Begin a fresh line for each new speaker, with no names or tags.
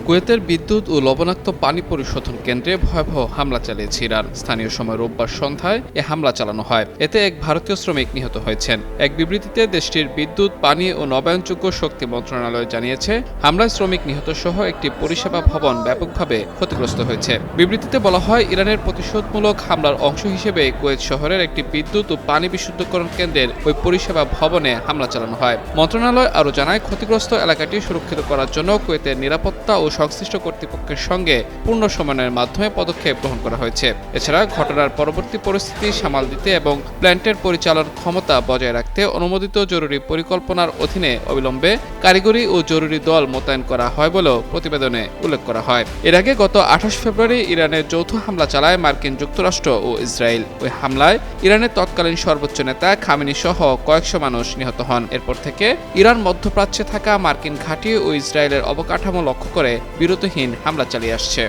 কুয়েতের বিদ্যুৎ ও লবণাক্ত পানি পরিশোধন কেন্দ্রে ভয়াবহ হামলা চালিয়েছে ইরান। স্থানীয় সময় রোববার সন্ধ্যায় এ হামলা চালানো হয়। এতে এক ভারতীয় শ্রমিক নিহত হয়েছেন। এক বিবৃতিতে দেশটির বিদ্যুৎ, পানি ও নবায়নযোগ্য শক্তি মন্ত্রণালয় জানিয়েছে, হামলায় শ্রমিক নিহত সহ একটি পরিষেবা ভবন ব্যাপকভাবে ক্ষতিগ্রস্ত হয়েছে। বিবৃতিতে বলা হয়, ইরানের প্রতিশোধমূলক হামলার অংশ হিসেবে কুয়েত শহরের একটি বিদ্যুৎ ও পানি বিশুদ্ধকরণ কেন্দ্রের ওই পরিষেবা ভবনে হামলা চালানো হয়। মন্ত্রণালয় আরও জানায়, ক্ষতিগ্রস্ত এলাকাটি সুরক্ষিত করার জন্য কুয়েতের নিরাপত্তা ও সংশ্লিষ্ট কর্তৃপক্ষের সঙ্গে পূর্ণ সমন্বয়ের মাধ্যমে পদক্ষেপ গ্রহণ করা হয়েছে। এছাড়া ঘটনার পরবর্তী পরিস্থিতি সামাল দিতে এবং প্ল্যান্টের পরিচালন ক্ষমতা বজায় রাখতে অনুমোদিত জরুরি পরিকল্পনার অধীনে অবিলম্বে কারিগরি ও জরুরি দল মোতায়েন করা হয় বলেও প্রতিবেদনে উল্লেখ করা হয়। এর আগে গত 28 ফেব্রুয়ারি ইরানের যৌথ হামলা চালায় মার্কিন যুক্তরাষ্ট্র ও ইসরায়েল। ওই হামলায় ইরানের তৎকালীন সর্বোচ্চ নেতা খামেনি সহ কয়েকশো মানুষ নিহত হন। এরপর থেকে ইরান মধ্যপ্রাচ্যে থাকা মার্কিন ঘাঁটি ও ইসরায়েলের অবকাঠামো লক্ষ্য করে বিরতিহীন হামলা চালিয়ে আসছে।